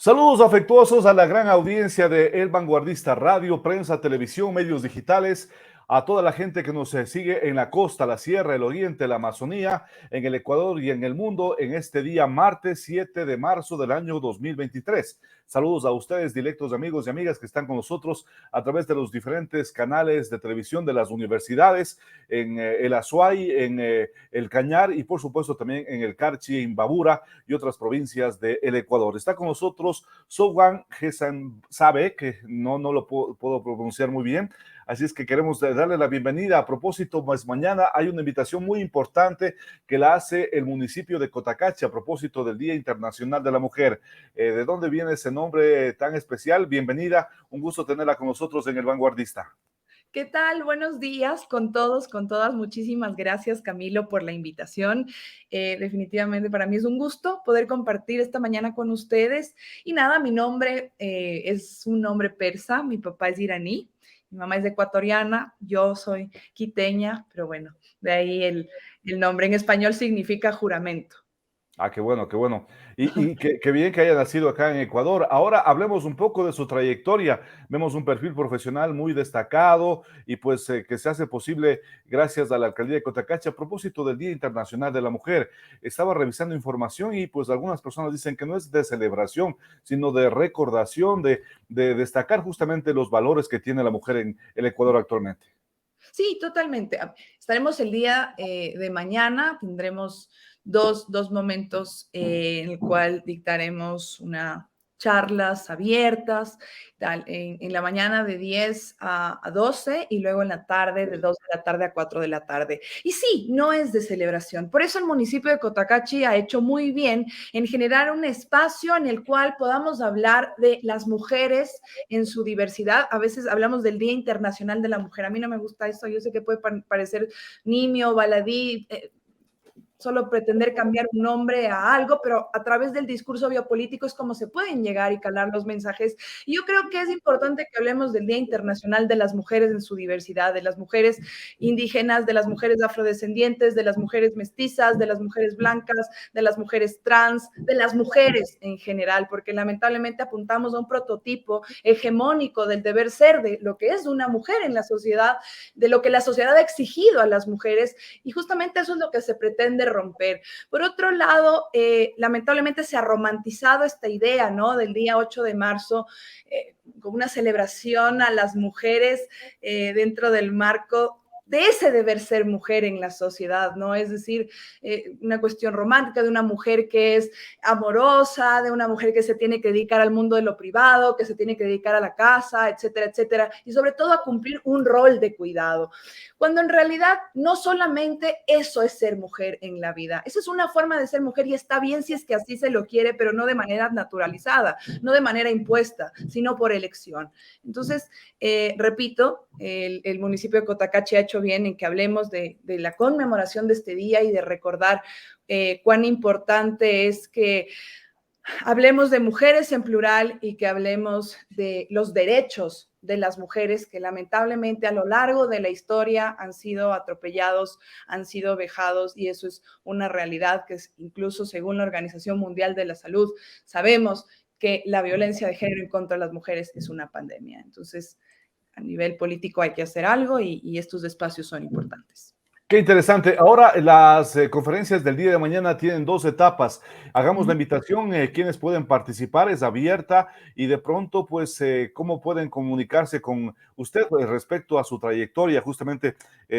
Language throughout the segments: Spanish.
Saludos afectuosos a la gran audiencia de El Vanguardista Radio, prensa, televisión, medios digitales, a toda la gente que nos sigue en la costa, la sierra, el oriente, la Amazonía, en el Ecuador y en el mundo en este día martes 7 de marzo del año 2023. Saludos a ustedes, directos amigos y amigas que están con nosotros a través de los diferentes canales de televisión de las universidades, en el Azuay, en el Cañar y por supuesto también en el Carchi, en Babura y otras provincias del Ecuador. Está con nosotros Sowan Gesan Sabe, que no lo puedo pronunciar muy bien. Así es que queremos darle la bienvenida. A propósito, pues mañana hay una invitación muy importante que la hace el municipio de Cotacachi a propósito del Día Internacional de la Mujer. ¿De dónde viene ese nombre tan especial? Bienvenida, un gusto tenerla con nosotros en El Vanguardista. ¿Qué tal? Buenos días con todos, con todas. Muchísimas gracias, Camilo, por la invitación. Definitivamente para mí es un gusto poder compartir esta mañana con ustedes. Y nada, mi nombre es un nombre persa, mi papá es iraní, mi mamá es ecuatoriana, yo soy quiteña, pero bueno, de ahí el nombre en español significa juramento. Ah, qué bueno, qué bueno. Y qué bien que haya nacido acá en Ecuador. Ahora hablemos un poco de su trayectoria. Vemos un perfil profesional muy destacado y pues que se hace posible gracias a la alcaldía de Cotacachi a propósito del Día Internacional de la Mujer. Estaba revisando información y pues algunas personas dicen que no es de celebración, sino de recordación, de destacar justamente los valores que tiene la mujer en el Ecuador actualmente. Sí, totalmente. Estaremos el día de mañana, tendremos dos momentos en el cual dictaremos una charlas abiertas, en la mañana de 10 a 12 y luego en la tarde de 2 de la tarde a 4 de la tarde. Y sí, no es de celebración. Por eso el municipio de Cotacachi ha hecho muy bien en generar un espacio en el cual podamos hablar de las mujeres en su diversidad. A veces hablamos del Día Internacional de la Mujer. A mí no me gusta eso. Yo sé que puede parecer nimio, baladí, solo pretender cambiar un nombre a algo, pero a través del discurso biopolítico es como se pueden llegar y calar los mensajes. Y yo creo que es importante que hablemos del Día Internacional de las Mujeres en su diversidad, de las mujeres indígenas, de las mujeres afrodescendientes, de las mujeres mestizas, de las mujeres blancas, de las mujeres trans, de las mujeres en general, porque lamentablemente apuntamos a un prototipo hegemónico del deber ser, de lo que es una mujer en la sociedad, de lo que la sociedad ha exigido a las mujeres, y justamente eso es lo que se pretende romper. Por otro lado, lamentablemente se ha romantizado esta idea, ¿no? Del día 8 de marzo, como una celebración a las mujeres dentro del marco de ese deber ser mujer en la sociedad, ¿no? Es decir, una cuestión romántica de una mujer que es amorosa, de una mujer que se tiene que dedicar al mundo de lo privado, que se tiene que dedicar a la casa, etcétera, etcétera, y sobre todo a cumplir un rol de cuidado. Cuando en realidad no solamente eso es ser mujer en la vida, esa es una forma de ser mujer y está bien si es que así se lo quiere, pero no de manera naturalizada, no de manera impuesta, sino por elección. Entonces, repito, el municipio de Cotacachi ha hecho bien en que hablemos de la conmemoración de este día y de recordar cuán importante es que hablemos de mujeres en plural y que hablemos de los derechos de las mujeres que lamentablemente a lo largo de la historia han sido atropellados, han sido vejados, y eso es una realidad que es, incluso según la Organización Mundial de la Salud, sabemos que la violencia de género en contra de las mujeres es una pandemia. Entonces, a nivel político hay que hacer algo y estos espacios son importantes. Qué interesante. Ahora las conferencias del día de mañana tienen dos etapas. Hagamos la invitación, quienes pueden participar, es abierta y de pronto, pues, cómo pueden comunicarse con usted respecto a su trayectoria. Justamente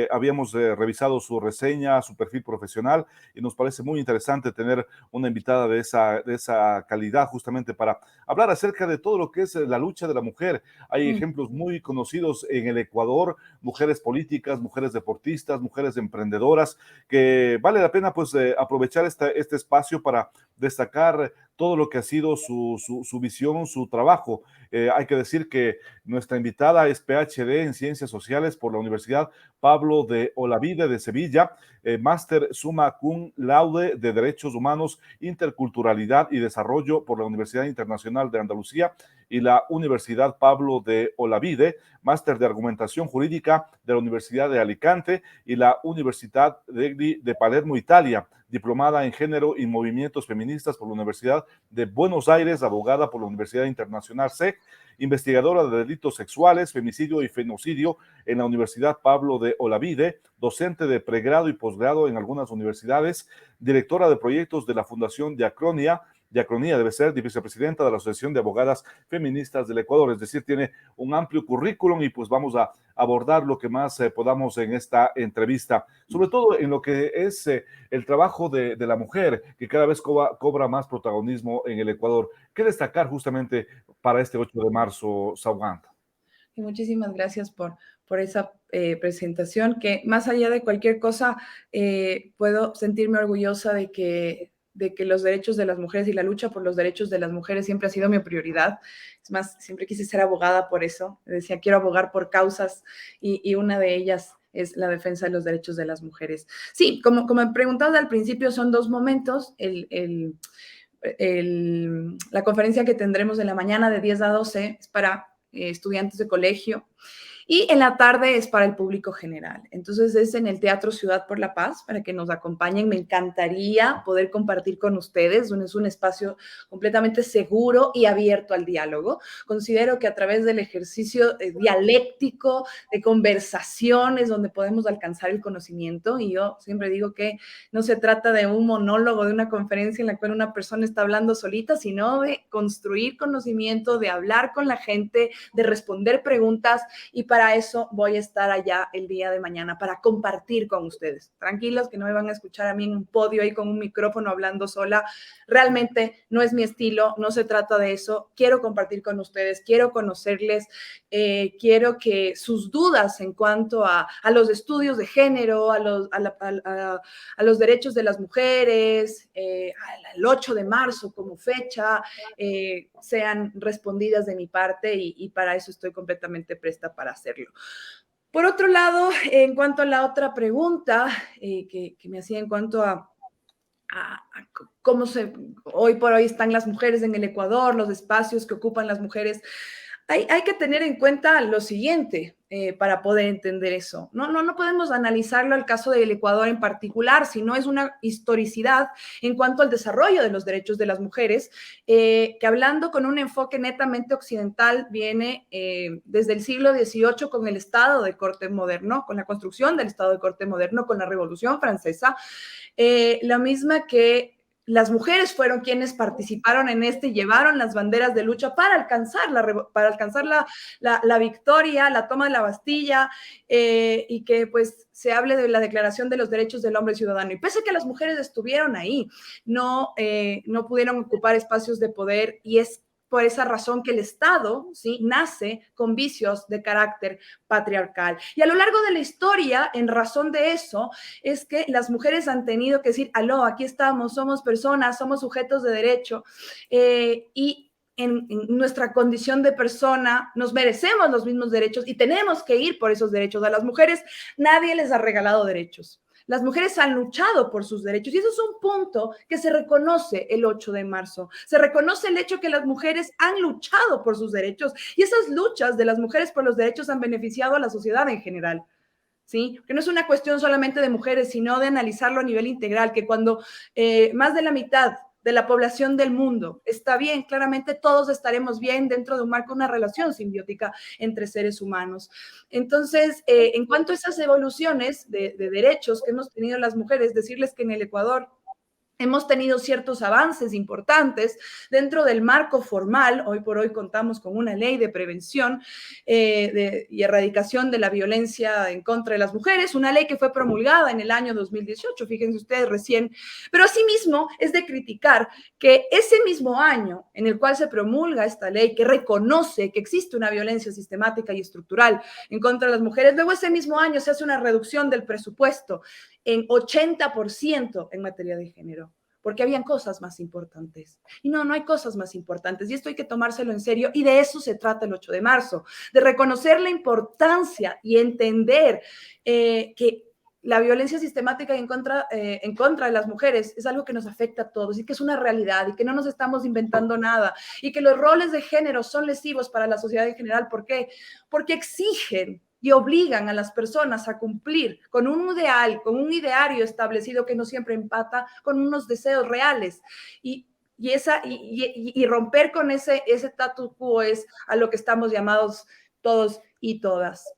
habíamos revisado su reseña, su perfil profesional y nos parece muy interesante tener una invitada de esa calidad justamente para hablar acerca de todo lo que es la lucha de la mujer. Hay ejemplos muy conocidos en el Ecuador, mujeres políticas, mujeres deportistas, mujeres emprendedoras, que vale la pena pues aprovechar este espacio para destacar todo lo que ha sido su visión, su trabajo. Hay que decir que nuestra invitada es PhD en Ciencias Sociales por la Universidad Pablo de Olavide de Sevilla, máster summa cum laude de Derechos Humanos, Interculturalidad y Desarrollo por la Universidad Internacional de Andalucía y la Universidad Pablo de Olavide, máster de Argumentación Jurídica de la Universidad de Alicante y la Universidad de Palermo, Italia. diplomada en género y movimientos feministas por la Universidad de Buenos Aires, abogada por la Universidad Internacional SEC, investigadora de delitos sexuales, femicidio y fenocidio en la Universidad Pablo de Olavide, docente de pregrado y posgrado en algunas universidades, directora de proyectos de la Fundación Diacronía debe ser vicepresidenta de la Asociación de Abogadas Feministas del Ecuador, es decir, tiene un amplio currículum y pues vamos a abordar lo que más podamos en esta entrevista, sobre todo en lo que es el trabajo de la mujer, que cada vez cobra más protagonismo en el Ecuador. ¿Qué destacar justamente para este 8 de marzo, Saugant? Y muchísimas gracias por esa presentación, que más allá de cualquier cosa, puedo sentirme orgullosa de que los derechos de las mujeres y la lucha por los derechos de las mujeres siempre ha sido mi prioridad. Es más, siempre quise ser abogada por eso. Decía, quiero abogar por causas y una de ellas es la defensa de los derechos de las mujeres. Sí, como me preguntabas al principio, son dos momentos. La conferencia que tendremos en la mañana de 10 a 12 es para estudiantes de colegio, y en la tarde es para el público general. Entonces es en el Teatro Ciudad por la Paz, para que nos acompañen. Me encantaría poder compartir con ustedes. Es un espacio completamente seguro y abierto al diálogo. Considero que a través del ejercicio dialéctico, de conversaciones, donde podemos alcanzar el conocimiento, y yo siempre digo que no se trata de un monólogo, de una conferencia en la cual una persona está hablando solita, sino de construir conocimiento, de hablar con la gente, de responder preguntas, y para eso voy a estar allá el día de mañana, para compartir con ustedes. Tranquilos, que no me van a escuchar a mí en un podio ahí con un micrófono hablando sola. Realmente no es mi estilo, no se trata de eso. Quiero compartir con ustedes, quiero conocerles, quiero que sus dudas en cuanto a los estudios de género, a los derechos de las mujeres, al 8 de marzo como fecha, sean respondidas de mi parte, y para eso estoy completamente presta para hacerlo. Por otro lado, en cuanto a la otra pregunta que me hacía en cuanto a cómo hoy por hoy están las mujeres en el Ecuador, los espacios que ocupan las mujeres, hay que tener en cuenta lo siguiente para poder entender eso. No podemos analizarlo al caso del Ecuador en particular, sino es una historicidad en cuanto al desarrollo de los derechos de las mujeres, que hablando con un enfoque netamente occidental viene desde el siglo XVIII con el Estado de Corte moderno, con la construcción del Estado de Corte moderno, con la Revolución Francesa, la misma que las mujeres fueron quienes participaron en y llevaron las banderas de lucha para alcanzar la victoria, la toma de la Bastilla, y que pues se hable de la Declaración de los Derechos del Hombre Ciudadano. Y pese a que las mujeres estuvieron ahí, no pudieron ocupar espacios de poder, y es por esa razón que el Estado, ¿sí?, nace con vicios de carácter patriarcal. Y a lo largo de la historia, en razón de eso, es que las mujeres han tenido que decir, aló, aquí estamos, somos personas, somos sujetos de derecho, y en nuestra condición de persona nos merecemos los mismos derechos y tenemos que ir por esos derechos. A las mujeres nadie les ha regalado derechos. Las mujeres han luchado por sus derechos, y eso es un punto que se reconoce el 8 de marzo. Se reconoce el hecho que las mujeres han luchado por sus derechos, y esas luchas de las mujeres por los derechos han beneficiado a la sociedad en general. ¿Sí? Que no es una cuestión solamente de mujeres, sino de analizarlo a nivel integral, que cuando más de la mitad de la población del mundo está bien, claramente todos estaremos bien dentro de un marco, una relación simbiótica entre seres humanos. Entonces, en cuanto a esas evoluciones de derechos que hemos tenido las mujeres, decirles que en el Ecuador hemos tenido ciertos avances importantes dentro del marco formal. Hoy por hoy contamos con una ley de prevención y erradicación de la violencia en contra de las mujeres, una ley que fue promulgada en el año 2018, fíjense ustedes, recién. Pero asimismo es de criticar que ese mismo año en el cual se promulga esta ley, que reconoce que existe una violencia sistemática y estructural en contra de las mujeres, luego ese mismo año se hace una reducción del presupuesto en 80% en materia de género, porque habían cosas más importantes. Y no hay cosas más importantes, y esto hay que tomárselo en serio, y de eso se trata el 8 de marzo, de reconocer la importancia y entender que la violencia sistemática en contra de las mujeres es algo que nos afecta a todos, y que es una realidad, y que no nos estamos inventando nada, y que los roles de género son lesivos para la sociedad en general. ¿Por qué? Porque exigen y obligan a las personas a cumplir con un ideal, con un ideario establecido que no siempre empata con unos deseos reales. Y romper con ese status quo es a lo que estamos llamados todos y todas.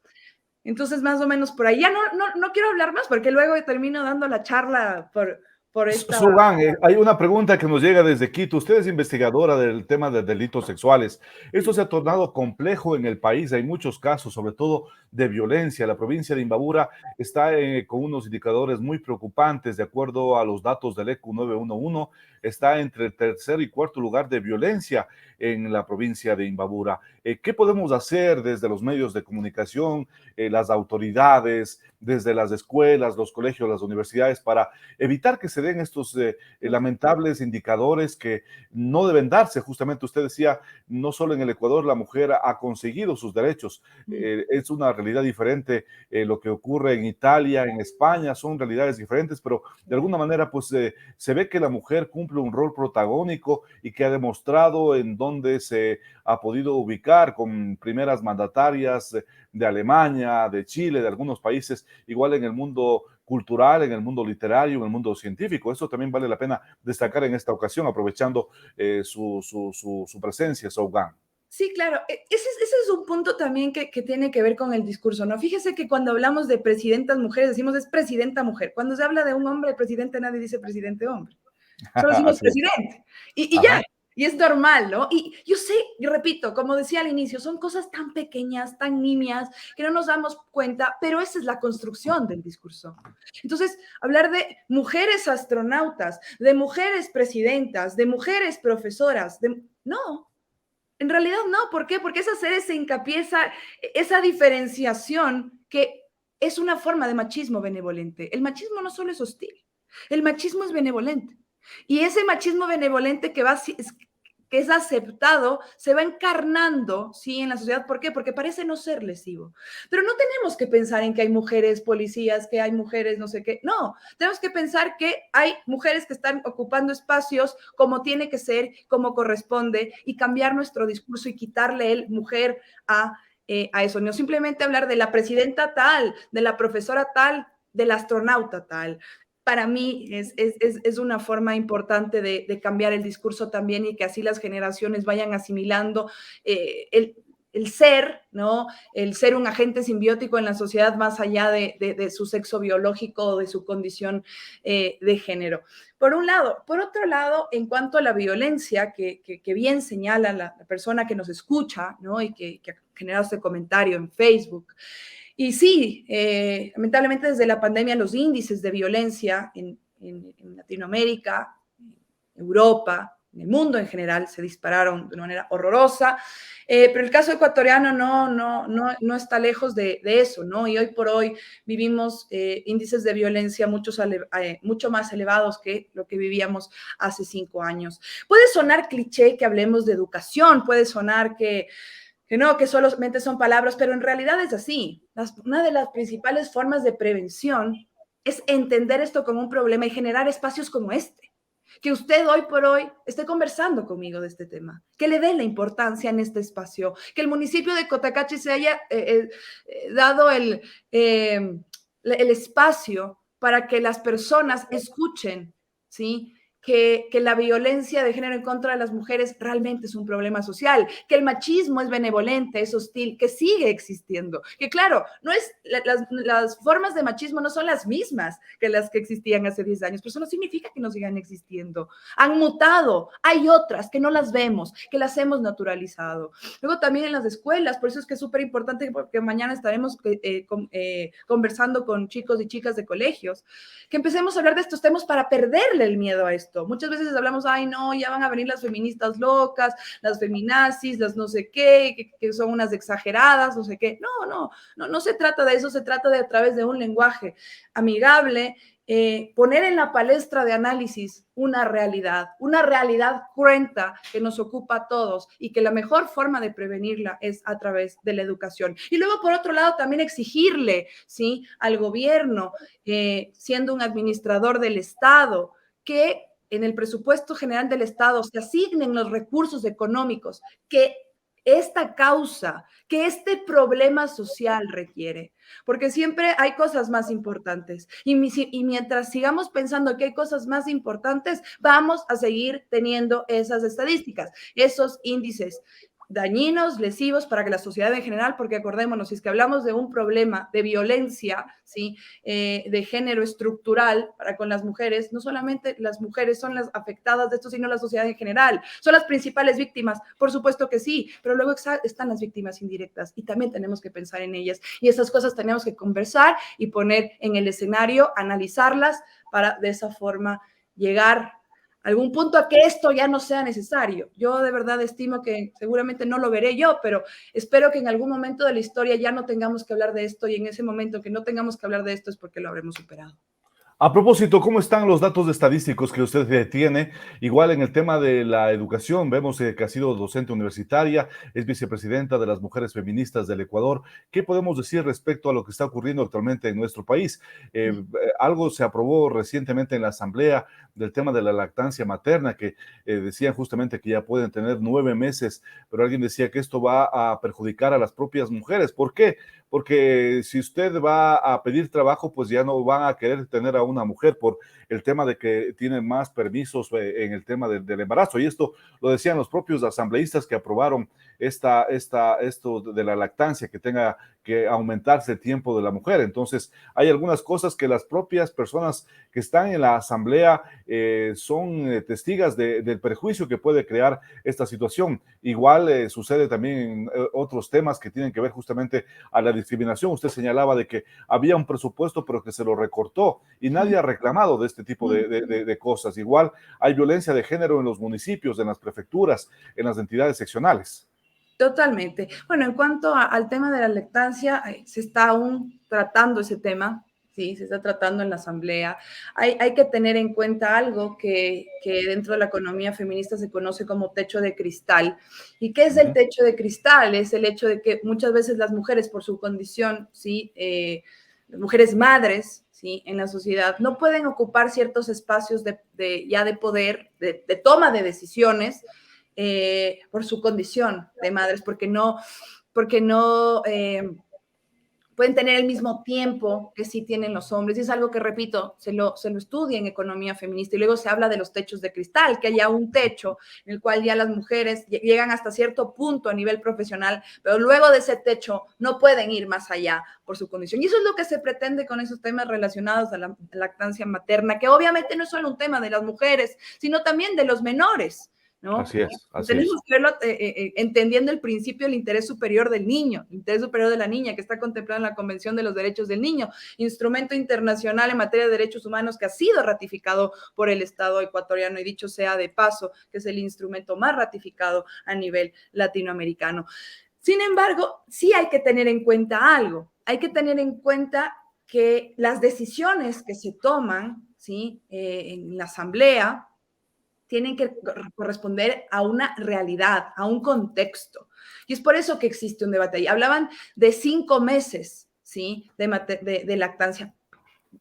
Entonces, más o menos por ahí. Ya no quiero hablar más porque luego termino dando la charla por esta... Sugan, hay una pregunta que nos llega desde Quito. Usted es investigadora del tema de delitos sexuales. Esto se ha tornado complejo en el país. Hay muchos casos, sobre todo de violencia. La provincia de Imbabura está con unos indicadores muy preocupantes. De acuerdo a los datos del ECU 911, está entre el tercer y cuarto lugar de violencia en la provincia de Imbabura. ¿Qué podemos hacer desde los medios de comunicación, las autoridades, desde las escuelas, los colegios, las universidades, para evitar que se den estos lamentables indicadores que no deben darse? Justamente usted decía, no solo en el Ecuador la mujer ha conseguido sus derechos, es una realidad diferente lo que ocurre en Italia, en España, son realidades diferentes, pero de alguna manera pues se ve que la mujer cumple un rol protagónico y que ha demostrado en dónde se ha podido ubicar con primeras mandatarias de Alemania, de Chile, de algunos países, igual en el mundo cultural, en el mundo literario, en el mundo científico. Eso también vale la pena destacar en esta ocasión, aprovechando su presencia, Sougan. Sí, claro. Ese es un punto también que tiene que ver con el discurso, ¿no? Fíjese que cuando hablamos de presidentas mujeres decimos es presidenta mujer. Cuando se habla de un hombre presidente nadie dice presidente hombre. Solo decimos Así es. presidente. Y Ajá. ya, y es normal, ¿no? Y yo sé, y repito, como decía al inicio, son cosas tan pequeñas, tan nimias, que no nos damos cuenta, pero esa es la construcción del discurso. Entonces, hablar de mujeres astronautas, de mujeres presidentas, de mujeres profesoras, no, en realidad no. ¿Por qué? Porque es hacer ese hincapié, esa diferenciación que es una forma de machismo benevolente. El machismo no solo es hostil, el machismo es benevolente. Y ese machismo benevolente que es aceptado se va encarnando, ¿sí?, en la sociedad. ¿Por qué? Porque parece no ser lesivo. Pero no tenemos que pensar en que hay mujeres policías, que hay mujeres no sé qué. No, tenemos que pensar que hay mujeres que están ocupando espacios como tiene que ser, como corresponde, y cambiar nuestro discurso y quitarle el mujer a eso. No simplemente hablar de la presidenta tal, de la profesora tal, del astronauta tal. Para mí es una forma importante de cambiar el discurso también, y que así las generaciones vayan asimilando el ser, ¿no? El ser un agente simbiótico en la sociedad más allá de su sexo biológico o de su condición de género. Por un lado. Por otro lado, en cuanto a la violencia, que bien señala la persona que nos escucha, ¿no?, y que ha generado este comentario en Facebook. Y sí, lamentablemente desde la pandemia los índices de violencia en Latinoamérica, Europa, en el mundo en general, se dispararon de una manera horrorosa, pero el caso ecuatoriano no está lejos de eso, ¿no? Y hoy por hoy vivimos índices de violencia mucho más elevados que lo que vivíamos hace 5 años. Puede sonar cliché que hablemos de educación, puede sonar que no, que solamente son palabras, pero en realidad es así. Una de las principales formas de prevención es entender esto como un problema y generar espacios como este. Que usted hoy por hoy esté conversando conmigo de este tema, que le dé la importancia en este espacio, que el municipio de Cotacachi se haya dado el espacio para que las personas escuchen, ¿sí?, que la violencia de género en contra de las mujeres realmente es un problema social, que el machismo es benevolente, es hostil, que sigue existiendo, que claro, no es, las formas de machismo no son las mismas que las que existían hace 10 años, pero eso no significa que no sigan existiendo, han mutado, hay otras que no las vemos, que las hemos naturalizado. Luego también en las escuelas, por eso es que es súper importante, porque mañana estaremos conversando con chicos y chicas de colegios, que empecemos a hablar de estos temas para perderle el miedo a esto. Muchas veces hablamos, ay no, ya van a venir las feministas locas, las feminazis, las no sé qué, que son unas exageradas, no sé qué. No se trata de eso, se trata de a través de un lenguaje amigable, poner en la palestra de análisis una realidad cruenta que nos ocupa a todos y que la mejor forma de prevenirla es a través de la educación. Y luego, por otro lado, también exigirle, ¿sí?, al gobierno, siendo un administrador del Estado, que en el presupuesto general del Estado se asignen los recursos económicos que esta causa que este problema social requiere, porque siempre hay cosas más importantes y mientras sigamos pensando que hay cosas más importantes, vamos a seguir teniendo esas estadísticas, esos índices dañinos, lesivos para que la sociedad en general, porque acordémonos, si es que hablamos de un problema de violencia, ¿sí? De género estructural para con las mujeres, no solamente las mujeres son las afectadas de esto, sino la sociedad en general. ¿Son las principales víctimas? Por supuesto que sí, pero luego están las víctimas indirectas y también tenemos que pensar en ellas. Y esas cosas tenemos que conversar y poner en el escenario, analizarlas para de esa forma llegar algún punto a que esto ya no sea necesario. Yo de verdad estimo que seguramente no lo veré yo, pero espero que en algún momento de la historia ya no tengamos que hablar de esto y en ese momento que no tengamos que hablar de esto es porque lo habremos superado. A propósito, ¿cómo están los datos estadísticos que usted tiene? Igual en el tema de la educación, vemos que ha sido docente universitaria, es vicepresidenta de las Mujeres Feministas del Ecuador. ¿Qué podemos decir respecto a lo que está ocurriendo actualmente en nuestro país? Algo se aprobó recientemente en la Asamblea del tema de la lactancia materna, que decían justamente que ya pueden tener 9 meses, pero alguien decía que esto va a perjudicar a las propias mujeres. ¿Por qué? Porque si usted va a pedir trabajo, pues ya no van a querer tener a una mujer por el tema de que tienen más permisos en el tema del embarazo. Y esto lo decían los propios asambleístas que aprobaron esto de la lactancia, que tenga que aumentarse el tiempo de la mujer. Entonces, hay algunas cosas que las propias personas que están en la asamblea son testigas del perjuicio que puede crear esta situación. Igual sucede también en otros temas que tienen que ver justamente a la discriminación. Usted señalaba de que había un presupuesto, pero que se lo recortó y nadie ha reclamado de este tipo de cosas. Igual hay violencia de género en los municipios, en las prefecturas, en las entidades seccionales. Totalmente. Bueno, en cuanto al tema de la lactancia, se está aún tratando ese tema, sí, se está tratando en la asamblea. Hay que tener en cuenta algo que dentro de la economía feminista se conoce como techo de cristal. ¿Y qué es el techo de cristal? Es el hecho de que muchas veces las mujeres, por su condición, sí, las mujeres madres, ¿sí? En la sociedad, no pueden ocupar ciertos espacios ya de poder, de toma de decisiones, por su condición de madres, porque no pueden tener el mismo tiempo que sí tienen los hombres. Y es algo que, repito, se lo estudia en economía feminista. Y luego se habla de los techos de cristal, que haya un techo en el cual ya las mujeres llegan hasta cierto punto a nivel profesional, pero luego de ese techo no pueden ir más allá por su condición. Y eso es lo que se pretende con esos temas relacionados a la lactancia materna, que obviamente no es solo un tema de las mujeres, sino también de los menores, ¿no? Así es, así es. Tenemos que verlo entendiendo el principio del interés superior del niño, el interés superior de la niña, que está contemplado en la Convención de los Derechos del Niño, instrumento internacional en materia de derechos humanos que ha sido ratificado por el Estado ecuatoriano, y dicho sea de paso, que es el instrumento más ratificado a nivel latinoamericano. Sin embargo, sí hay que tener en cuenta algo, hay que tener en cuenta que las decisiones que se toman, ¿sí? En la asamblea, tienen que corresponder a una realidad, a un contexto. Y es por eso que existe un debate ahí. Hablaban de 5 meses, ¿sí? De lactancia.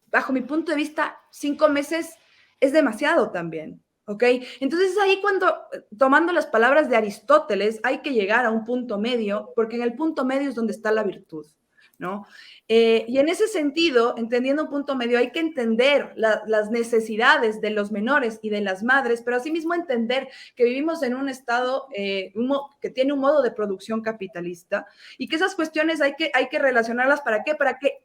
Bajo mi punto de vista, 5 meses es demasiado también, ¿ok? Entonces ahí cuando, tomando las palabras de Aristóteles, hay que llegar a un punto medio, porque en el punto medio es donde está la virtud, ¿no? Y en ese sentido, entendiendo un punto medio, hay que entender las necesidades de los menores y de las madres, pero asimismo entender que vivimos en un estado que tiene un modo de producción capitalista y que esas cuestiones hay que relacionarlas. ¿Para qué? Para que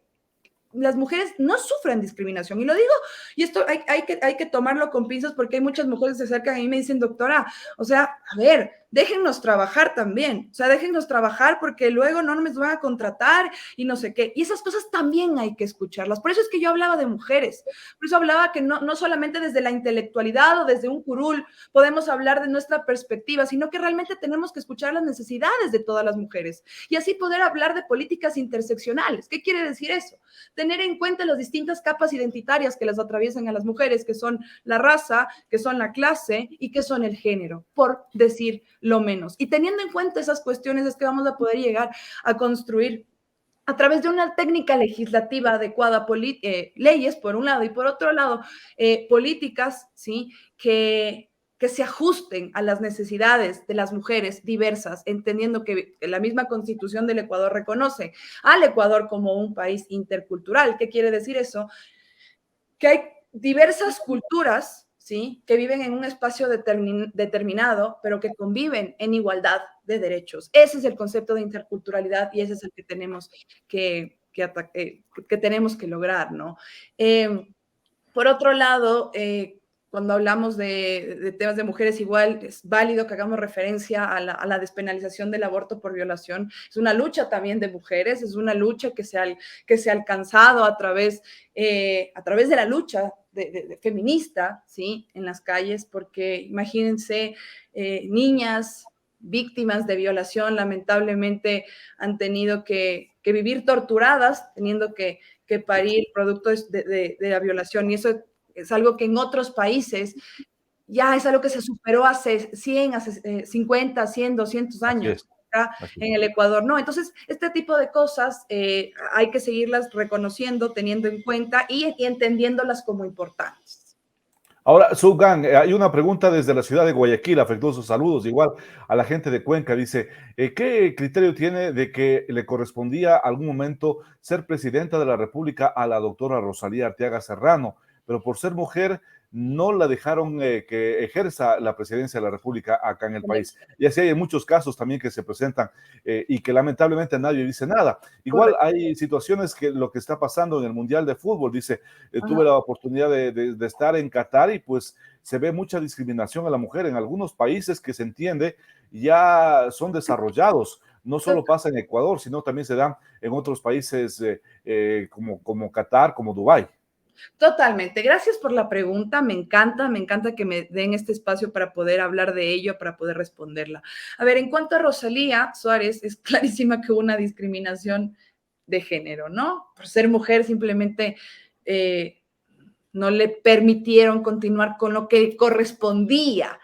las mujeres no sufren discriminación. Y lo digo, y esto hay que tomarlo con pinzas, porque hay muchas mujeres que se acercan a mí y me dicen, doctora, o sea, a ver, déjennos trabajar también, o sea, déjennos trabajar porque luego no nos van a contratar y no sé qué. Y esas cosas también hay que escucharlas. Por eso es que yo hablaba de mujeres, por eso hablaba que no solamente desde la intelectualidad o desde un curul podemos hablar de nuestra perspectiva, sino que realmente tenemos que escuchar las necesidades de todas las mujeres y así poder hablar de políticas interseccionales. ¿Qué quiere decir eso? Tener en cuenta las distintas capas identitarias que las atraviesan a las mujeres, que son la raza, que son la clase y que son el género, por decir lo menos. Y teniendo en cuenta esas cuestiones es que vamos a poder llegar a construir a través de una técnica legislativa adecuada, leyes por un lado y por otro lado, políticas, ¿sí? Que que se ajusten a las necesidades de las mujeres diversas, entendiendo que la misma Constitución del Ecuador reconoce al Ecuador como un país intercultural. ¿Qué quiere decir eso? Que hay diversas culturas, ¿sí?, que viven en un espacio determinado, pero que conviven en igualdad de derechos. Ese es el concepto de interculturalidad y ese es el que tenemos que tenemos que lograr, ¿no? Por otro lado, cuando hablamos de temas de mujeres, igual es válido que hagamos referencia a la despenalización del aborto por violación. Es una lucha también de mujeres, es una lucha que se ha alcanzado a través de la lucha feminista, ¿sí?, en las calles, porque imagínense, niñas víctimas de violación lamentablemente han tenido que vivir torturadas, teniendo que parir producto de la violación. Y eso es algo que en otros países ya es algo que se superó hace 100, hace 50, 100, 200 Así años. es, Acá así es. en el Ecuador, no. Entonces, este tipo de cosas hay que seguirlas reconociendo, teniendo en cuenta y entendiéndolas como importantes. Ahora, Subgan, hay una pregunta desde la ciudad de Guayaquil, afectuosos saludos, igual a la gente de Cuenca, dice, ¿qué criterio tiene de que le correspondía algún momento ser presidenta de la República a la doctora Rosalía Arteaga Serrano, pero por ser mujer no la dejaron que ejerza la presidencia de la República acá en el país? Y así hay muchos casos también que se presentan y que lamentablemente nadie dice nada. Igual Correcto. hay situaciones que lo que está pasando en el Mundial de Fútbol, dice, tuve Ajá. la oportunidad de estar en Qatar y pues se ve mucha discriminación a la mujer en algunos países que se entiende ya son desarrollados. No solo pasa en Ecuador, sino también se dan en otros países como Qatar, como Dubái. Totalmente. Gracias por la pregunta. Me encanta que me den este espacio para poder hablar de ello, para poder responderla. A ver, en cuanto a Rosalía Suárez, es clarísima que hubo una discriminación de género, ¿no? Por ser mujer simplemente eh, no le permitieron continuar con lo que correspondía.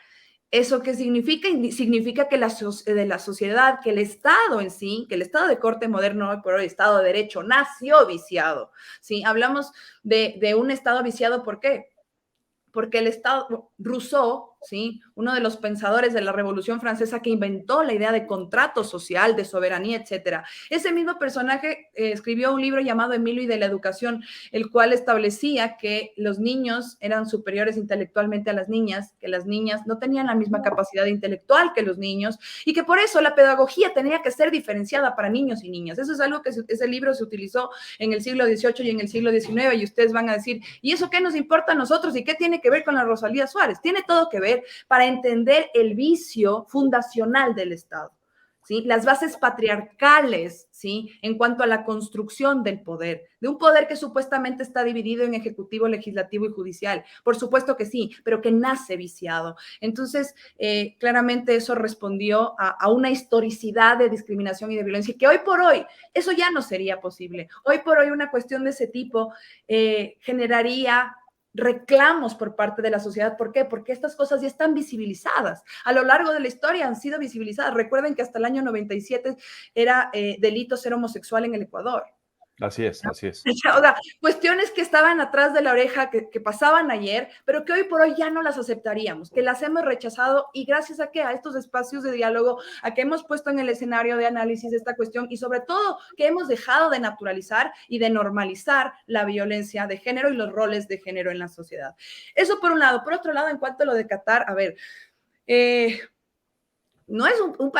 ¿Eso qué significa? Significa que de la sociedad, que el Estado en sí, que el Estado de corte moderno, hoy por hoy, Estado de Derecho, nació viciado. ¿Sí? Hablamos de un Estado viciado, ¿por qué? Porque el Estado, Rousseau, ¿sí?, uno de los pensadores de la Revolución Francesa que inventó la idea de contrato social, de soberanía, etcétera. Ese mismo personaje escribió un libro llamado Emilio y de la Educación, el cual establecía que los niños eran superiores intelectualmente a las niñas, que las niñas no tenían la misma capacidad intelectual que los niños y que por eso la pedagogía tenía que ser diferenciada para niños y niñas. Eso es algo que ese libro se utilizó en el siglo XVIII y en el siglo XIX y ustedes van a decir, ¿y eso qué nos importa a nosotros y qué tiene que ver con la Rosalía Suárez? Tiene todo que ver para entender el vicio fundacional del Estado, ¿sí? Las bases patriarcales, ¿sí?, en cuanto a la construcción del poder, de un poder que supuestamente está dividido en ejecutivo, legislativo y judicial. Por supuesto que sí, pero que nace viciado. Entonces, claramente eso respondió a una historicidad de discriminación y de violencia que hoy por hoy, eso ya no sería posible. Hoy por hoy una cuestión de ese tipo generaría reclamos por parte de la sociedad. ¿Por qué? Porque estas cosas ya están visibilizadas. A lo largo de la historia han sido visibilizadas. Recuerden que hasta el año 97 era delito ser homosexual en el Ecuador. Así es, así es. O sea, cuestiones que estaban atrás de la oreja, que pasaban ayer, pero que hoy por hoy ya no las aceptaríamos, que las hemos rechazado y gracias a que a estos espacios de diálogo, a que hemos puesto en el escenario de análisis esta cuestión y sobre todo que hemos dejado de naturalizar y de normalizar la violencia de género y los roles de género en la sociedad. Eso por un lado. Por otro lado, en cuanto a lo de Qatar, a ver, no es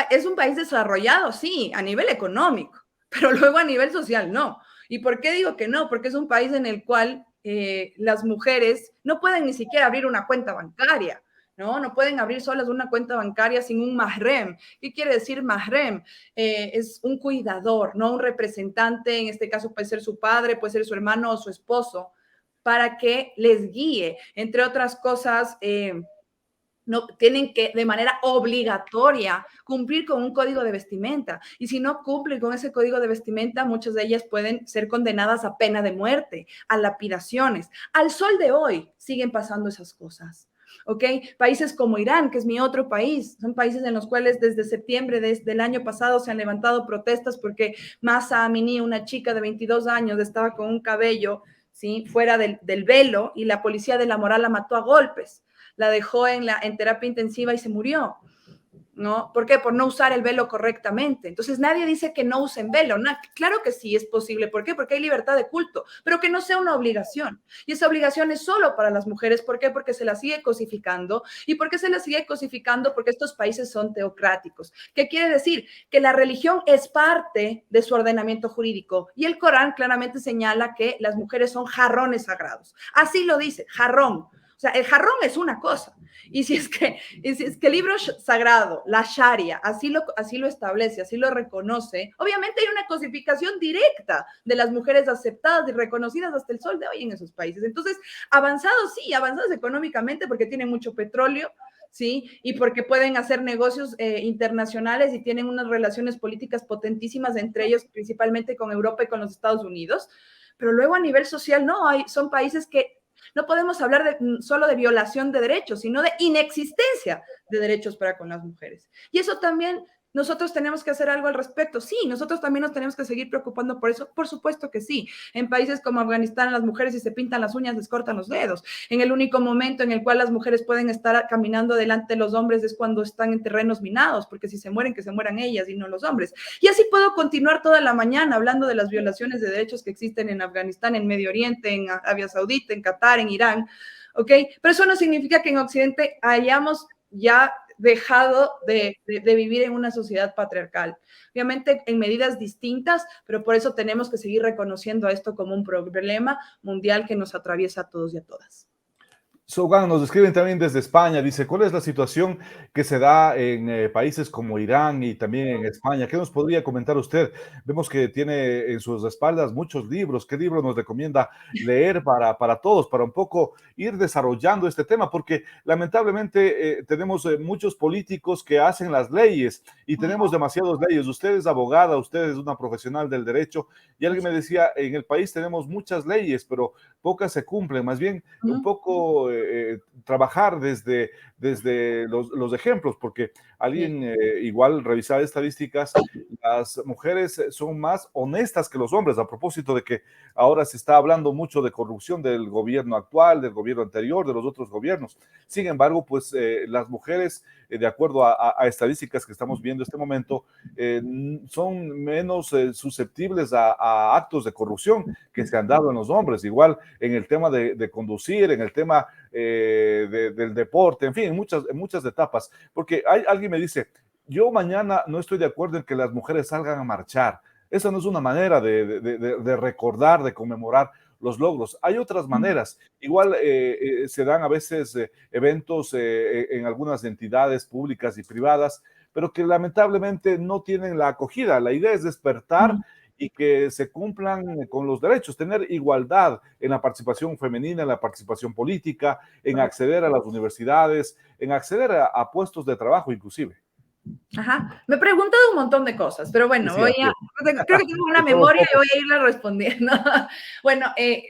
es un país desarrollado, sí, a nivel económico, pero luego a nivel social no. ¿Y por qué digo que no? Porque es un país en el cual las mujeres no pueden ni siquiera abrir una cuenta bancaria, ¿no? No pueden abrir solas una cuenta bancaria sin un mahrem. ¿Qué quiere decir mahrem? Es un cuidador, no un representante, en este caso puede ser su padre, puede ser su hermano o su esposo, para que les guíe, entre otras cosas. No, tienen que de manera obligatoria cumplir con un código de vestimenta. Y si no cumplen con ese código de vestimenta, muchas de ellas pueden ser condenadas a pena de muerte, a lapidaciones. Al sol de hoy siguen pasando esas cosas. ¿Ok? Países como Irán, que es mi otro país, son países en los cuales desde septiembre del año pasado se han levantado protestas porque Mahsa Amini, una chica de 22 años, estaba con un cabello, ¿sí?, fuera del velo y la policía de la moral la mató a golpes. la dejó en terapia intensiva y se murió. ¿No? ¿Por qué? Por no usar el velo correctamente. Entonces nadie dice que no usen velo. No, claro que sí es posible. ¿Por qué? Porque hay libertad de culto, pero que no sea una obligación. Y esa obligación es solo para las mujeres. ¿Por qué? Porque se la sigue cosificando. ¿Y por qué se la sigue cosificando? Porque estos países son teocráticos. ¿Qué quiere decir? Que la religión es parte de su ordenamiento jurídico. Y el Corán claramente señala que las mujeres son jarrones sagrados. Así lo dice, jarrón. O sea, el jarrón es una cosa. Y si es que el libro sagrado, la Sharia, así lo establece, así lo reconoce, obviamente hay una cosificación directa de las mujeres aceptadas y reconocidas hasta el sol de hoy en esos países. Entonces, avanzados, sí, avanzados económicamente porque tienen mucho petróleo, ¿sí? Y porque pueden hacer negocios internacionales y tienen unas relaciones políticas potentísimas entre ellos, principalmente con Europa y con los Estados Unidos. Pero luego a nivel social, no, son países que no podemos hablar solo de violación de derechos, sino de inexistencia de derechos para con las mujeres. Y eso también nosotros tenemos que hacer algo al respecto. Sí, nosotros también nos tenemos que seguir preocupando por eso. Por supuesto que sí. En países como Afganistán, las mujeres si se pintan las uñas les cortan los dedos. En el único momento en el cual las mujeres pueden estar caminando delante de los hombres es cuando están en terrenos minados, porque si se mueren, que se mueran ellas y no los hombres. Y así puedo continuar toda la mañana hablando de las violaciones de derechos que existen en Afganistán, en Medio Oriente, en Arabia Saudita, en Qatar, en Irán. ¿Ok? Pero eso no significa que en Occidente hayamos ya dejado de vivir en una sociedad patriarcal. Obviamente en medidas distintas, pero por eso tenemos que seguir reconociendo a esto como un problema mundial que nos atraviesa a todos y a todas. Sogan, nos escriben también desde España, dice, ¿cuál es la situación que se da en países como Irán y también en España? ¿Qué nos podría comentar usted? Vemos que tiene en sus espaldas muchos libros. ¿Qué libro nos recomienda leer para todos, para un poco ir desarrollando este tema? Porque lamentablemente tenemos muchos políticos que hacen las leyes y tenemos demasiadas leyes. Usted es abogada, usted es una profesional del derecho y alguien me decía, en el país tenemos muchas leyes, pero pocas se cumplen. Más bien, un poco trabajar desde los ejemplos, porque alguien igual revisar estadísticas, las mujeres son más honestas que los hombres, a propósito de que ahora se está hablando mucho de corrupción del gobierno actual, del gobierno anterior, de los otros gobiernos. Sin embargo, pues las mujeres, de acuerdo a estadísticas que estamos viendo en este momento, son menos susceptibles a actos de corrupción que se han dado en los hombres, igual en el tema de conducir, en el tema del deporte, en fin, en muchas etapas, porque alguien me dice, yo mañana no estoy de acuerdo en que las mujeres salgan a marchar. Esa no es una manera de recordar, de conmemorar los logros. Hay otras maneras. Igual se dan a veces eventos en algunas entidades públicas y privadas, pero que lamentablemente no tienen la acogida. La idea es despertar y que se cumplan con los derechos, tener igualdad en la participación femenina, en la participación política, en acceder a las universidades, en acceder a puestos de trabajo inclusive. Ajá, me he preguntado un montón de cosas, pero bueno, Sí, sí, creo que tengo una memoria y voy a irla respondiendo. Bueno,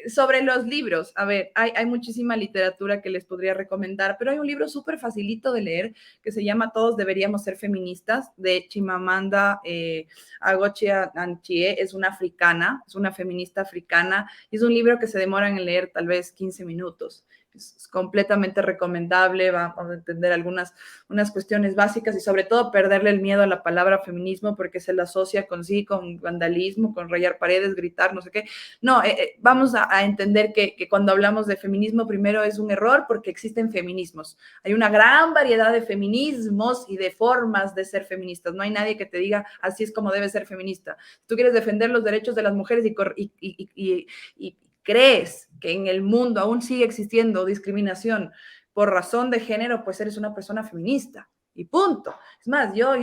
sobre los libros, a ver, hay muchísima literatura que les podría recomendar, pero hay un libro súper facilito de leer que se llama Todos deberíamos ser feministas, de Chimamanda Ngozi Adichie. Es una africana, es una feminista africana, y es un libro que se demora en leer tal vez 15 minutos. Es completamente recomendable, vamos a entender unas cuestiones básicas y sobre todo perderle el miedo a la palabra feminismo porque se la asocia con vandalismo, con rayar paredes, gritar, no sé qué. No, vamos a entender que cuando hablamos de feminismo primero es un error porque existen feminismos. Hay una gran variedad de feminismos y de formas de ser feministas. No hay nadie que te diga así es como debe ser feminista. Tú quieres defender los derechos de las mujeres y crees que en el mundo aún sigue existiendo discriminación por razón de género, pues eres una persona feminista. Y punto. Es más, yo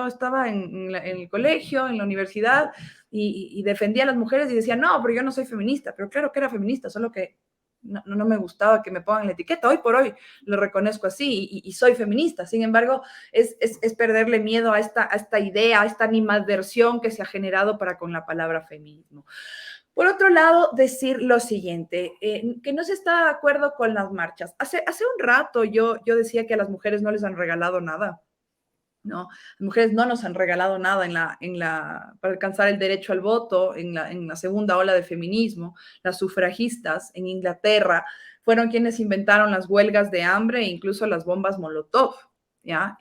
estaba en el colegio, en la universidad, y defendía a las mujeres y decía, no, pero yo no soy feminista. Pero claro que era feminista, solo que no me gustaba que me pongan la etiqueta. Hoy por hoy lo reconozco así y soy feminista. Sin embargo, es perderle miedo a esta idea, a esta animadversión que se ha generado para con la palabra feminismo. Por otro lado, decir lo siguiente, que no se está de acuerdo con las marchas. Hace un rato yo decía que a las mujeres no les han regalado nada. ¿No? Las mujeres no nos han regalado nada para alcanzar el derecho al voto en la segunda ola de feminismo. Las sufragistas en Inglaterra fueron quienes inventaron las huelgas de hambre e incluso las bombas Molotov, ¿ya?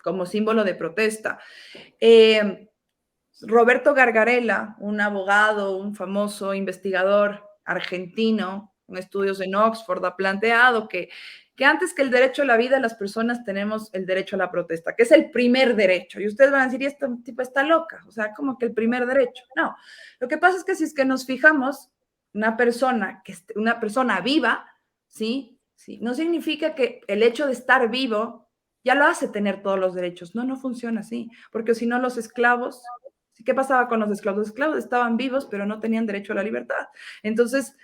Como símbolo de protesta. Roberto Gargarella, un abogado, un famoso investigador argentino con estudios en Oxford, ha planteado que antes que el derecho a la vida, las personas tenemos el derecho a la protesta, que es el primer derecho. Y ustedes van a decir, y esta tipo está loca, o sea, como que el primer derecho. No, lo que pasa es que si es que nos fijamos, una persona viva, ¿sí? ¿sí? No significa que el hecho de estar vivo ya lo hace tener todos los derechos. No, no funciona así, porque si no los esclavos, ¿qué pasaba con los esclavos? Los esclavos estaban vivos, pero no tenían derecho a la libertad. Entonces,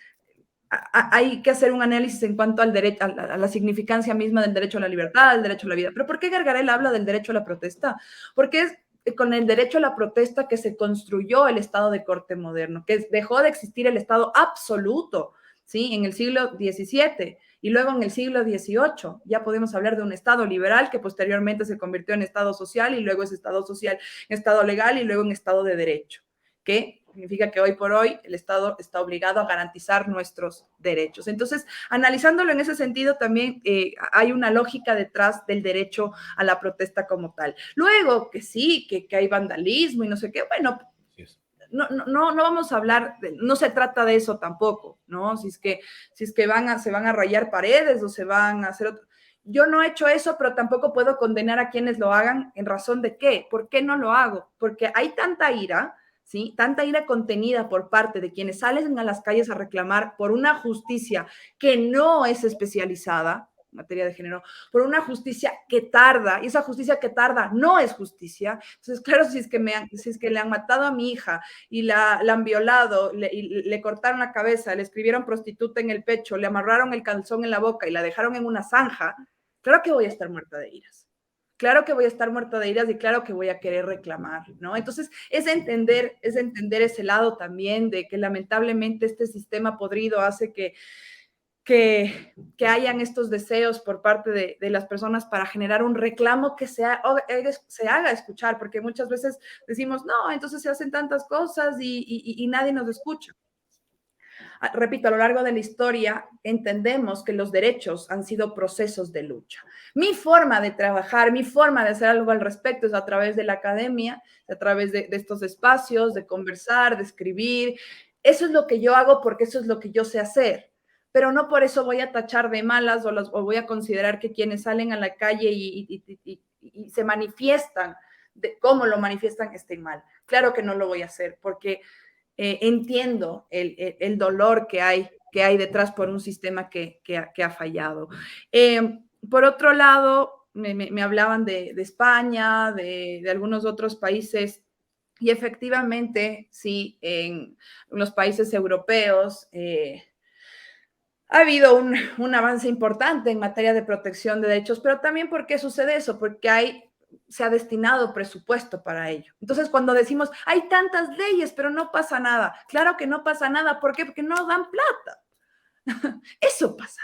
hay que hacer un análisis en cuanto al derecho, a la significancia misma del derecho a la libertad, al derecho a la vida. Pero ¿por qué Gargarella habla del derecho a la protesta? Porque es con el derecho a la protesta que se construyó el Estado de corte moderno, que dejó de existir el Estado absoluto, ¿sí? En el siglo XVII y luego en el siglo XVIII ya podemos hablar de un Estado liberal que posteriormente se convirtió en Estado social y luego es Estado social, Estado legal y luego en Estado de derecho, que significa que hoy por hoy el Estado está obligado a garantizar nuestros derechos. Entonces, analizándolo en ese sentido, también hay una lógica detrás del derecho a la protesta como tal. Luego, que sí, que hay vandalismo y no sé qué, bueno, no vamos a hablar, no se trata de eso tampoco, ¿no? Si es que se van a rayar paredes o se van a hacer otro. Yo no he hecho eso, pero tampoco puedo condenar a quienes lo hagan en razón de qué. ¿Por qué no lo hago? Porque hay tanta ira, ¿sí? Tanta ira contenida por parte de quienes salen a las calles a reclamar por una justicia que no es especializada en materia de género, por una justicia que tarda, y esa justicia que tarda no es justicia. Entonces, claro, si es que le han matado a mi hija y la han violado, le cortaron la cabeza, le escribieron prostituta en el pecho, le amarraron el calzón en la boca y la dejaron en una zanja, claro que voy a estar muerta de iras. Claro que voy a estar muerta de iras y claro que voy a querer reclamar, ¿no? Entonces, es entender ese lado también de que lamentablemente este sistema podrido hace que hayan estos deseos por parte de las personas para generar un reclamo que se haga escuchar, porque muchas veces decimos, no, entonces se hacen tantas cosas y nadie nos escucha. Repito, a lo largo de la historia entendemos que los derechos han sido procesos de lucha. Mi forma de trabajar, mi forma de hacer algo al respecto es a través de la academia, a través de estos espacios, de conversar, de escribir. Eso es lo que yo hago porque eso es lo que yo sé hacer. Pero no por eso voy a tachar de malas o voy a considerar que quienes salen a la calle y se manifiestan de cómo lo manifiestan estén mal. Claro que no lo voy a hacer porque entiendo el dolor que hay detrás por un sistema que ha fallado. Por otro lado, me hablaban de España, de algunos otros países, y efectivamente, sí, en los países europeos ha habido un avance importante en materia de protección de derechos, pero también ¿por qué sucede eso? Porque se ha destinado presupuesto para ello. Entonces, cuando decimos, hay tantas leyes, pero no pasa nada, claro que no pasa nada. ¿Por qué? Porque no dan plata. Eso pasa.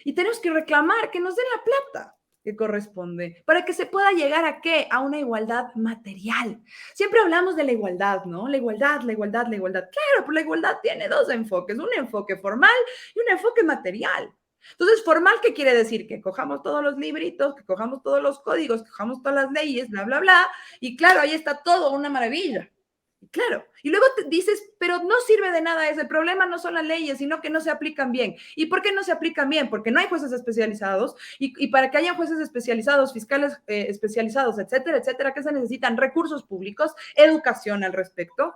Y tenemos que reclamar que nos den la plata que corresponde para que se pueda llegar a qué? A una igualdad material. Siempre hablamos de la igualdad, ¿no? La igualdad, la igualdad, la igualdad. Claro, pero la igualdad tiene dos enfoques, un enfoque formal y un enfoque material. Entonces, formal, ¿qué quiere decir? Que cojamos todos los libritos, que cojamos todos los códigos, que cojamos todas las leyes, bla, bla, bla, y claro, ahí está todo una maravilla. Claro, y luego te dices, pero no sirve de nada eso, el problema no son las leyes, sino que no se aplican bien. ¿Y por qué no se aplican bien? Porque no hay jueces especializados y para que haya jueces especializados, fiscales especializados, etcétera, etcétera, ¿qué se necesitan? Recursos públicos, educación al respecto.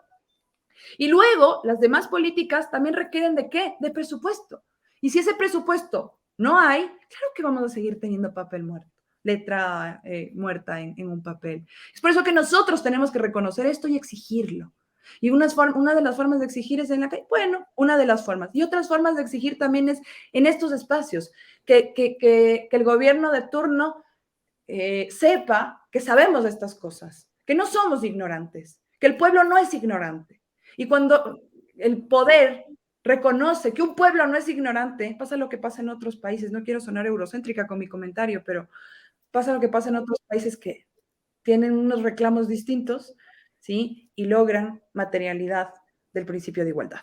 Y luego, las demás políticas también requieren de ¿qué? De presupuesto. Y si ese presupuesto no hay, claro que vamos a seguir teniendo papel muerto, letra muerta en un papel. Es por eso que nosotros tenemos que reconocer esto y exigirlo. Y una de las formas de exigir es en la calle. Bueno, una de las formas. Y otras formas de exigir también es en estos espacios, que el gobierno de turno sepa que sabemos de estas cosas, que no somos ignorantes, que el pueblo no es ignorante. Y cuando el poder reconoce que un pueblo no es ignorante, pasa lo que pasa en otros países. No quiero sonar eurocéntrica con mi comentario, pero pasa lo que pasa en otros países que tienen unos reclamos distintos, ¿sí? Y logran materialidad del principio de igualdad.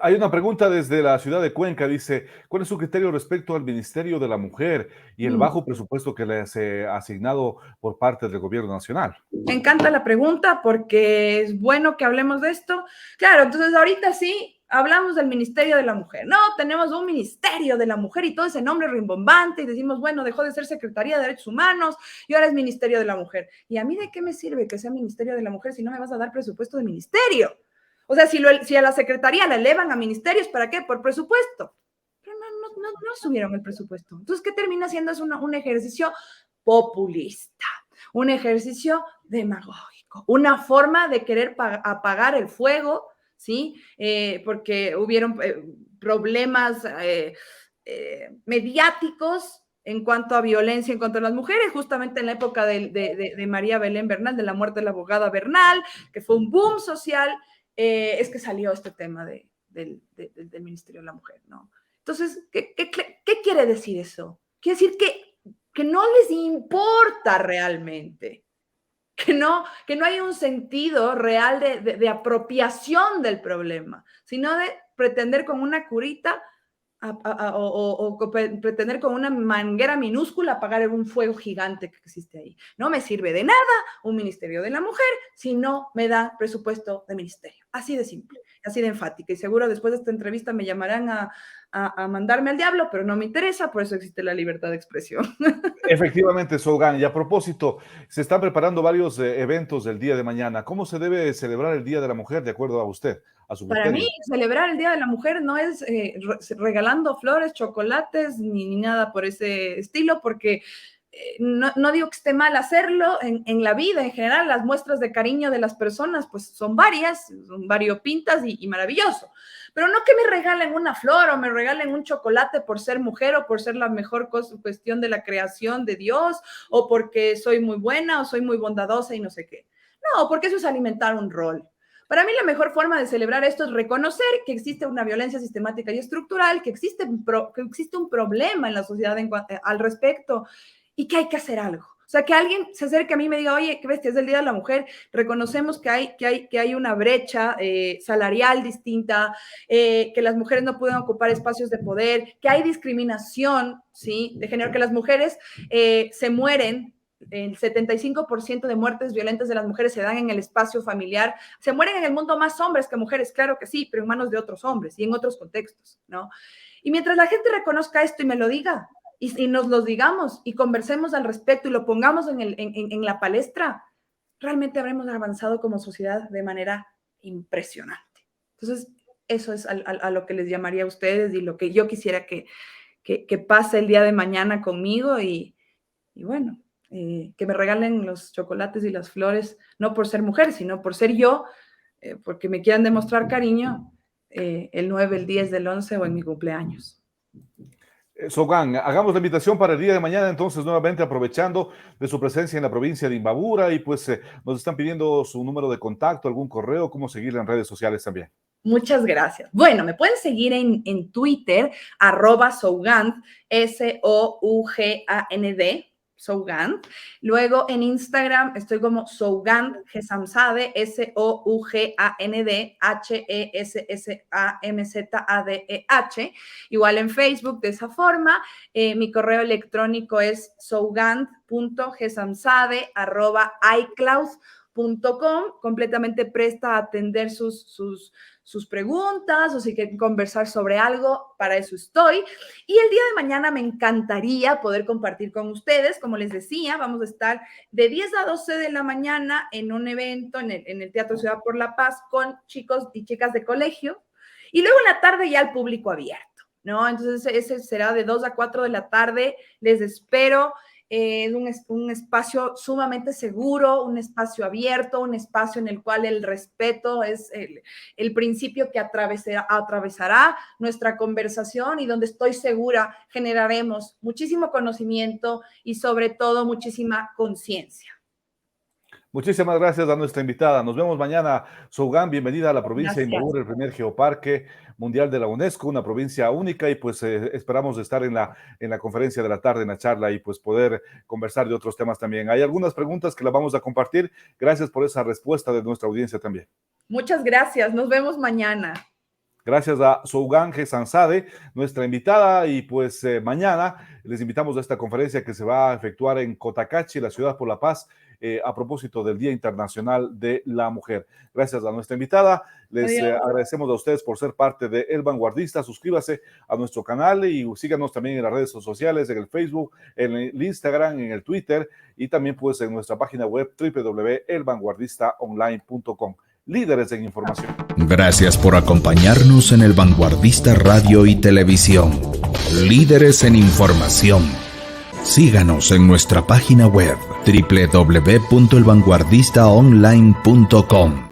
Hay una pregunta desde la ciudad de Cuenca, dice, ¿cuál es su criterio respecto al Ministerio de la Mujer y el Mm. bajo presupuesto que les ha asignado por parte del gobierno nacional? Me encanta la pregunta porque es bueno que hablemos de esto. Claro, entonces ahorita sí hablamos del Ministerio de la Mujer. No, tenemos un Ministerio de la Mujer y todo ese nombre rimbombante y decimos, bueno, dejó de ser Secretaría de Derechos Humanos y ahora es Ministerio de la Mujer. ¿Y a mí de qué me sirve que sea Ministerio de la Mujer si no me vas a dar presupuesto de ministerio? O sea, si a la Secretaría la elevan a ministerios, ¿para qué? Por presupuesto. Pero no subieron el presupuesto. Entonces, ¿qué termina siendo? Es un ejercicio populista, un ejercicio demagógico, una forma de querer apagar el fuego, ¿sí? Porque hubieron problemas mediáticos en cuanto a violencia en contra de las mujeres, justamente en la época de María Belén Bernal, de la muerte de la abogada Bernal, que fue un boom social, es que salió este tema del Ministerio de la Mujer, ¿no? Entonces, ¿qué quiere decir eso? Quiere decir que no les importa realmente, que no hay un sentido real de apropiación del problema, sino de pretender con una curita o pretender con una manguera minúscula apagar un fuego gigante que existe ahí. No me sirve de nada un Ministerio de la Mujer si no me da presupuesto de ministerio. Así de simple, así de enfática. Y seguro después de esta entrevista me llamarán a mandarme al diablo, pero no me interesa, por eso existe la libertad de expresión. Efectivamente, Sougan. Y a propósito, se están preparando varios eventos del día de mañana. ¿Cómo se debe celebrar el Día de la Mujer, de acuerdo a usted, a su Para mí, criterio? celebrar el Día de la Mujer no es regalando flores, chocolates, ni nada por ese estilo, porque no digo que esté mal hacerlo en la vida en general. Las muestras de cariño de las personas pues son varias, son variopintas y maravilloso, pero no que me regalen una flor o me regalen un chocolate por ser mujer o por ser la mejor cuestión de la creación de Dios o porque soy muy buena o soy muy bondadosa y no sé qué. No, porque eso es alimentar un rol. Para mí la mejor forma de celebrar esto es reconocer que existe una violencia sistemática y estructural, que existe un problema en la sociedad al respecto y que hay que hacer algo. O sea, que alguien se acerque a mí y me diga, oye, qué bestia, es el Día de la Mujer, reconocemos que hay una brecha salarial distinta, que las mujeres no pueden ocupar espacios de poder, que hay discriminación, ¿sí?, de género, que las mujeres se mueren. El 75% de muertes violentas de las mujeres se dan en el espacio familiar. Se mueren en el mundo más hombres que mujeres, claro que sí, pero en manos de otros hombres y en otros contextos, ¿no? Y mientras la gente reconozca esto y me lo diga, y nos lo digamos y conversemos al respecto y lo pongamos en la palestra, realmente habremos avanzado como sociedad de manera impresionante. Entonces, eso es a lo que les llamaría a ustedes y lo que yo quisiera que pase el día de mañana conmigo y bueno, que me regalen los chocolates y las flores, no por ser mujer, sino por ser yo, porque me quieran demostrar cariño el 9, el 10 del 11 o en mi cumpleaños. Sougan, hagamos la invitación para el día de mañana, entonces, nuevamente aprovechando de su presencia en la provincia de Imbabura y pues nos están pidiendo su número de contacto, algún correo, cómo seguirla en redes sociales también. Muchas gracias. Bueno, me pueden seguir en Twitter, @Sougand, Sougand, Sougand. Luego en Instagram estoy como Sougand Gesamzade, Sougand, Hessamzadeh. Igual en Facebook de esa forma. Mi correo electrónico es sougand.gesamzade@icloud.com, completamente presta a atender sus preguntas o si quieren conversar sobre algo, para eso estoy. Y el día de mañana me encantaría poder compartir con ustedes, como les decía, vamos a estar de 10 a 12 de la mañana en un evento en el Teatro Ciudad por la Paz con chicos y chicas de colegio y luego en la tarde ya al público abierto, ¿no? Entonces ese será de 2 a 4 de la tarde, les espero. Es un espacio sumamente seguro, un espacio abierto, un espacio en el cual el respeto es el principio que atravesará nuestra conversación y donde estoy segura generaremos muchísimo conocimiento y sobre todo muchísima conciencia. Muchísimas gracias a nuestra invitada. Nos vemos mañana. Sougan, bienvenida a la provincia de Gracias. Imbabura, el primer geoparque mundial de la UNESCO, una provincia única y pues esperamos estar en la conferencia de la tarde, en la charla y pues poder conversar de otros temas también. Hay algunas preguntas que las vamos a compartir. Gracias por esa respuesta de nuestra audiencia también. Muchas gracias. Nos vemos mañana. Gracias a Sougange Sansade, nuestra invitada, y pues mañana les invitamos a esta conferencia que se va a efectuar en Cotacachi, la ciudad por la paz, a propósito del Día Internacional de la Mujer. Gracias a nuestra invitada, les agradecemos a ustedes por ser parte de El Vanguardista. Suscríbase a nuestro canal y síganos también en las redes sociales, en el Facebook, en el Instagram, en el Twitter y también pues en nuestra página web www.elvanguardistaonline.com. Líderes en información. Gracias por acompañarnos en El Vanguardista Radio y Televisión. Líderes en información. Síganos en nuestra página web www.elvanguardistaonline.com.